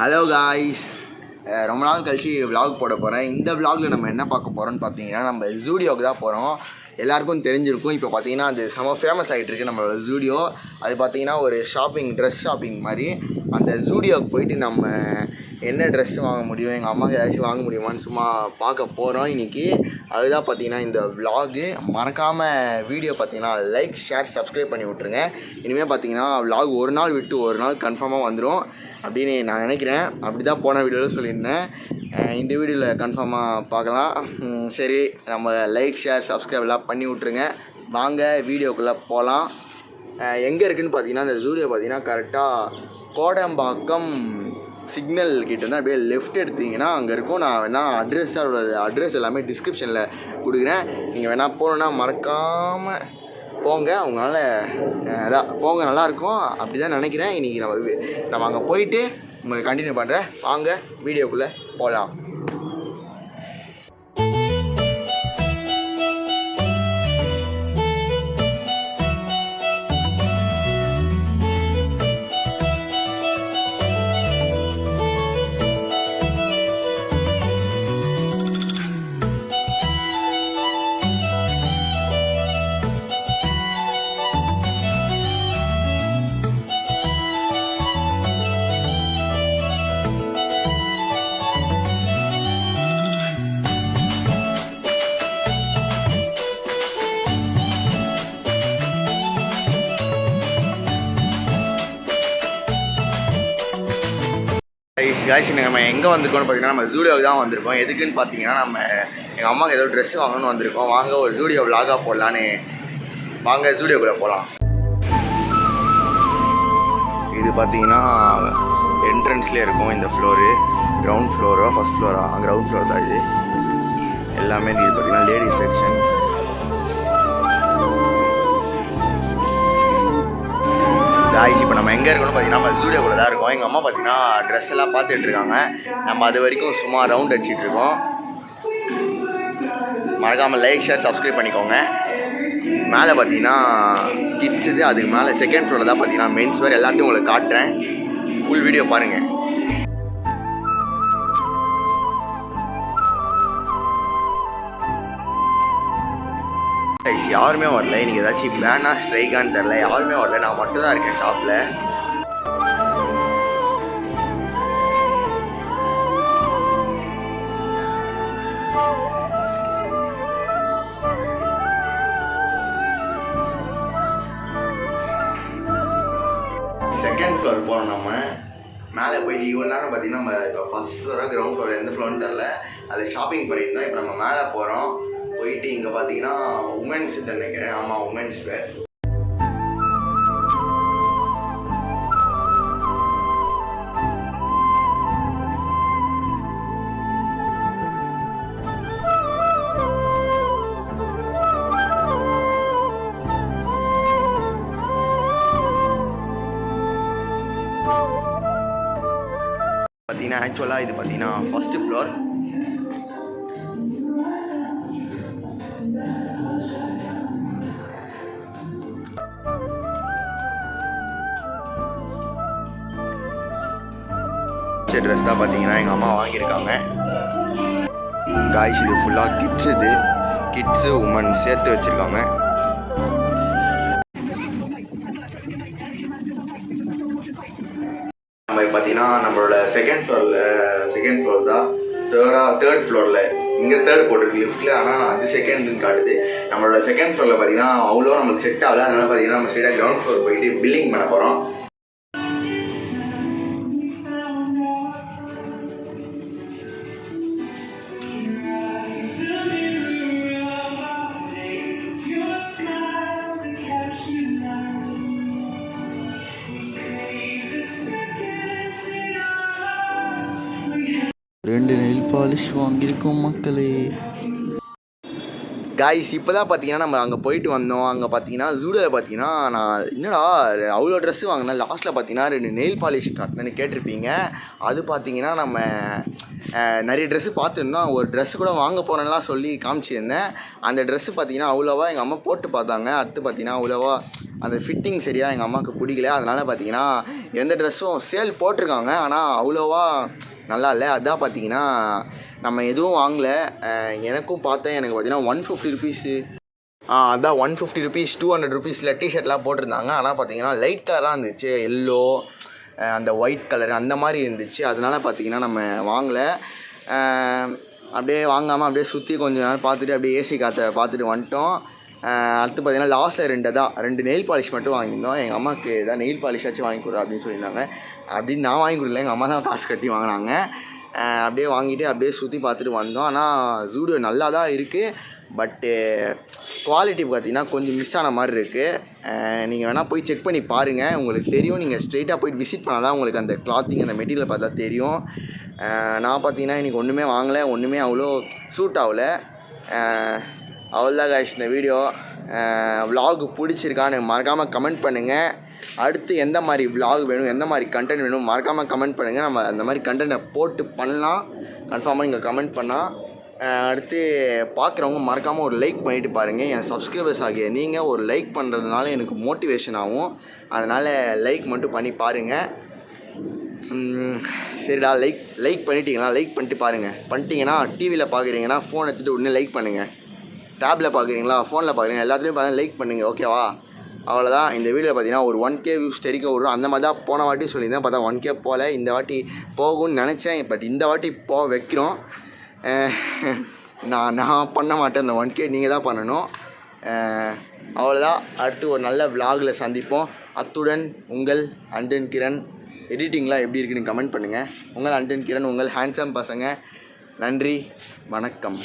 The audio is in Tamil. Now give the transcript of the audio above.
ஹலோ காய்ஸ், ரொம்ப நாள் கழிச்சு விலாக் போட போகிறேன். இந்த விலாகில் நம்ம என்ன பார்க்க போகிறோம்னு பார்த்தீங்கன்னா, நம்ம ஜூடியோக்கு தான் போகிறோம். எல்லாருக்கும் தெரிஞ்சிருக்கும். இப்போ பார்த்தீங்கன்னா அது செம ஃபேமஸ் ஆகிட்டு இருக்கு நம்மளோட ஜூடியோ. அது பார்த்தீங்கன்னா ஒரு ஷாப்பிங், ட்ரெஸ் ஷாப்பிங் மாதிரி. அந்த ஜூடியோக்கு போயிட்டு நம்ம என்ன ட்ரெஸ் வாங்க முடியும், எங்கள் அம்மாவுக்கு ஏதாச்சும் வாங்க முடியுமான்னு சும்மா பார்க்க போகிறோம் இன்றைக்கி. அதுதான் பார்த்தீங்கன்னா இந்த விலாகு. மறக்காமல் வீடியோ பார்த்தீங்கன்னா லைக், ஷேர், சப்ஸ்கிரைப் பண்ணி விட்ருங்க. இனிமேல் பார்த்தீங்கன்னா விலாக் ஒரு நாள் விட்டு ஒரு நாள் கன்ஃபார்மாக வந்துடும் அப்படின்னு நான் நினைக்கிறேன். அப்படி தான் போன வீடியோவில் சொல்லியிருந்தேன். இந்த வீடியோவில் கன்ஃபார்மாக பார்க்கலாம். சரி, நம்ம லைக், ஷேர், சப்ஸ்கிரைப் எல்லாம் பண்ணி விட்ருங்க. வாங்க வீடியோக்குள்ளே போகலாம். எங்கே இருக்குதுன்னு பார்த்தீங்கன்னா இந்த ஜூடியோ பார்த்தீங்கன்னா கரெக்டாக கோடம்பாக்கம் சிக்னல் கிட்ட தான் அப்படியே லெஃப்ட் எடுத்தீங்கன்னா அங்கே இருக்கும். நான் வேணால் அட்ரஸ் எல்லாமே டிஸ்கிரிப்ஷனில் கொடுக்குறேன். நீங்கள் வேணால் போகணுன்னா மறக்காமல் போங்க. அவங்களால அதான் போங்க, நல்லாயிருக்கும் அப்படி தான் நினைக்கிறேன். இன்றைக்கி நம்ம அங்கே போயிட்டு உங்களுக்கு கண்டினியூ பண்ணுறேன். வாங்க வீடியோக்குள்ளே போகலாம். காய்ச்சி நம்ம எங்கே வந்திருக்கோம்னு பார்த்தீங்கன்னா நம்ம ஜூடியோவுக்கு தான் வந்திருக்கோம். எதுக்குன்னு பார்த்தீங்கன்னா நம்ம எங்கள் அம்மாவுக்கு ஏதோ ட்ரெஸ் வாங்கணும்னு வந்திருக்கோம். வாங்க ஒரு ஜூடியோ விலாகாக போடலான்னு. வாங்க ஜூடியோக்குள்ளே போகலாம். இது பார்த்தீங்கன்னா என்ட்ரன்ஸ்லேயே இருக்கும் இந்த floor. Ground Flora first Flora? Ground floor தான் இது. எல்லாமே இது பார்த்தீங்கன்னா லேடிஸ் செக்ஷன். காய்ச்சி இப்போ நம்ம எங்கே இருக்கணும்னு பார்த்தீங்கன்னா நம்ம ஜூடியோக்குள்ளே தான் இருக்கோம். எங்கள் அம்மா பார்த்தீங்கன்னா ட்ரெஸ் எல்லாம் பார்த்துட்ருக்காங்க. நம்ம அது வரைக்கும் சும்மா ரவுண்ட் அடிச்சிட்ருக்கோம். மறக்காமல் லைக், ஷேர், சப்ஸ்கிரைப் பண்ணிக்கோங்க. மேலே பார்த்தீங்கன்னா கிட்ஸ் இது. அதுக்கு மேலே செகண்ட் ஃப்ளோரில் தான் பார்த்தீங்கன்னா மென்ஸ் வேர். எல்லாத்தையும் உங்களுக்கு காட்டுறேன். ஃபுல் வீடியோ பாருங்கள். யாருமே வரல. இன்றைக்கி ஏதாச்சும் பேனா ஸ்ட்ரைக்கான்னு தெரில. யாருமே வரல. நான் மட்டும் தான் இருக்கேன் ஷாப்பில். செகண்ட் ஃப்ளோர் போகிறோம். நம்ம மேலே போயிட்டு இவ்வளோ நேரம் பார்த்தீங்கன்னா நம்ம இப்போ ஃபஸ்ட் ஃப்ளோராக கிரவுண்ட் ஃப்ளோர் எந்த ஃப்ளோர்னு தெரில. அது ஷாப்பிங் பண்ணியிருந்தோம். இப்போ நம்ம மேலே போகிறோம். போயிட்டு இங்கே பார்த்தீங்கன்னா உமன்ஸ் நினைக்கிறேன். ஆமாம், உமன்ஸ் வேர். பார்த்தீங்கன்னா ஆக்சுவலாக இது பார்த்தீங்கன்னா ஃபஸ்ட்டு ஃப்ளோர். ட்ரெஸ் தான் பார்த்தீங்கன்னா எங்கள் அம்மா வாங்கியிருக்காங்க. காய்ஸ் இது ஃபுல்லாக கிட்ஸ். இது கிட்ஸு உமன் சேர்த்து வச்சுருக்காங்க. நம்ம பார்த்தீங்கன்னா நம்மளோட செகண்ட் ஃப்ளோர் தான். தேர்ட் ஃப்ளோரில் இங்கே தேர்ட் போட்டிருக்கு லிஃப்ட்டில். ஆனால் அது செகண்டுன்னு காட்டுது. நம்மளோட செகண்ட் ஃப்ளோரில் பார்த்தீங்கன்னா அவ்வளோ நம்மளுக்கு செட் ஆகலை. அதனால் பார்த்தீங்கன்னா நம்ம ஸ்ட்ரெயிட்டாக கிரவுண்ட் ஃப்ளோர் போயிட்டு பில்லிங் பண்ண போகிறோம். ரெண்டு நெயில் பாலிஷ் வாங்கியிருக்கோம் மக்களே. காய்ஸ் இப்போ தான் பார்த்தீங்கன்னா நம்ம அங்கே போயிட்டு வந்தோம். அங்கே பார்த்தீங்கன்னா ஜூடியோவில் பார்த்தீங்கன்னா நான் என்னடா அவ்வளோ ட்ரெஸ்ஸு வாங்கினேன். லாஸ்ட்டில் பார்த்தீங்கன்னா 2 நெயில் பாலிஷ் காட்டினேன்னு கேட்டிருப்பீங்க. அது பார்த்தீங்கன்னா நம்ம நிறைய ட்ரெஸ்ஸு பார்த்துருந்தோம். ஒரு ட்ரெஸ்ஸு கூட வாங்க போகிறேன்லாம் சொல்லி காமிச்சிருந்தேன். அந்த ட்ரெஸ்ஸு பார்த்தீங்கன்னா அவ்வளோவா எங்கள் அம்மா போட்டு பார்த்தாங்க. அடுத்து பார்த்தீங்கன்னா அவ்வளோவா அந்த ஃபிட்டிங் சரியாக எங்கள் அம்மாவுக்கு பிடிக்கல. அதனால் பார்த்தீங்கன்னா எந்த ட்ரெஸ்ஸும் சேல் போட்டிருக்காங்க, ஆனால் அவ்வளோவா நல்லா இல்லை. அதான் பார்த்தீங்கன்னா நம்ம எதுவும் வாங்கலை. எனக்கும் பார்த்தேன், எனக்கு பார்த்தீங்கன்னா 150 ருபீஸு அதான் 150 ருபீஸ் 200 ருபீஸில் டிஷர்ட்லாம் போட்டிருந்தாங்க. ஆனால் பார்த்தீங்கன்னா லைட் கலராக இருந்துச்சு, எல்லோ அந்த ஒயிட் கலரு அந்த மாதிரி இருந்துச்சு. அதனால் பார்த்தீங்கன்னா நம்ம வாங்கலை. அப்படியே வாங்காமல் அப்படியே சுற்றி கொஞ்சம் நேரம் பார்த்துட்டு அப்படியே ஏசி காற்றை பார்த்துட்டு வந்துட்டோம். அடுத்து பார்த்தீங்கன்னா லாஸ்ட்டில் 2 நெயில் பாலிஷ் மட்டும் வாங்கியிருந்தோம். எங்கள் அம்மாவுக்கு ஏதாவது நெயில் பாலிஷாச்சும் வாங்கி கொடு அப்படின்னு சொல்லியிருந்தாங்க. அப்படின்னு நான் வாங்கி கொடுக்கல, எங்கள் அம்மா தான் காசு கட்டி வாங்கினாங்க. அப்படியே வாங்கிட்டு அப்படியே சுற்றி பார்த்துட்டு வந்தோம். ஆனால் ஜூடியோ நல்லா தான் இருக்குது, பட்டு குவாலிட்டி பார்த்திங்கன்னா கொஞ்சம் மிஸ் ஆன மாதிரி இருக்குது. நீங்கள் வேணால் போய் செக் பண்ணி பாருங்கள், உங்களுக்கு தெரியும். நீங்கள் ஸ்ட்ரெயிட்டாக போய்ட்டு விசிட் பண்ணால் தான் உங்களுக்கு அந்த கிளாத்திங் அந்த மெட்டீரியல் பார்த்தா தெரியும். நான் பார்த்தீங்கன்னா இன்றைக்கி ஒன்றுமே வாங்கலை, ஒன்றுமே அவ்வளோ சூட் ஆகலை. அவ்வளோதான் guys இந்த வீடியோ. vlog பிடிச்சிருக்கான்னு மறக்காமல் கமெண்ட் பண்ணுங்கள். அடுத்து எந்த மாதிரி vlog வேணும், எந்த மாதிரி கண்டென்ட் வேணும் மறக்காமல் கமெண்ட் பண்ணுங்கள். நம்ம அந்த மாதிரி கண்டென்ட்டை போட்டு பண்ணலாம். கன்ஃபார்மாக நீங்கள் கமெண்ட் பண்ணால். அடுத்து பார்க்குறவங்க மறக்காமல் ஒரு லைக் பண்ணிவிட்டு பாருங்கள். என் சப்ஸ்கிரைபர்ஸ் ஆகிய நீங்கள் ஒரு லைக் பண்ணுறதுனால எனக்கு மோட்டிவேஷன் ஆகும். அதனால் லைக் மட்டும் பண்ணி பாருங்கள். சரிடா, லைக் பண்ணிட்டீங்களா? லைக் பண்ணிட்டு பாருங்கள். பண்ணிட்டீங்கன்னா டிவியில் பார்க்குறீங்கன்னா ஃபோன் எடுத்துகிட்டு உடனே லைக் பண்ணுங்கள். டேப்பில் பார்க்குறீங்களா, ஃபோனில் பார்க்குறீங்க, எல்லாத்துலேயும் பார்த்தீங்கன்னா லைக் பண்ணுங்கள். ஓகேவா? அவ்வளோதான். இந்த வீடியோவில் பார்த்தீங்கன்னா ஒரு 1K வியூஸ் தெரிக்க விட்றோம். அந்த மாதிரி தான் போன வாட்டி சொல்லியிருந்தேன், பார்த்தா 1K போகல. இந்த வாட்டி போகும்னு நினச்சேன், பட் இந்த வாட்டி போக வைக்கிறோம். நான் பண்ண மாட்டேன், இந்த 1K நீங்கள் தான் பண்ணணும். அவ்வளோதான். அடுத்து ஒரு நல்ல vlogல சந்திப்போம். அத்துடன் உங்கள் அண்டன் கிரண். எடிட்டிங்லாம் எப்படி இருக்குன்னு கமெண்ட் பண்ணுங்கள். உங்கள் அண்டன் கிரண், உங்கள் ஹேண்ட்ஸம் பசங்க. நன்றி, வணக்கம்.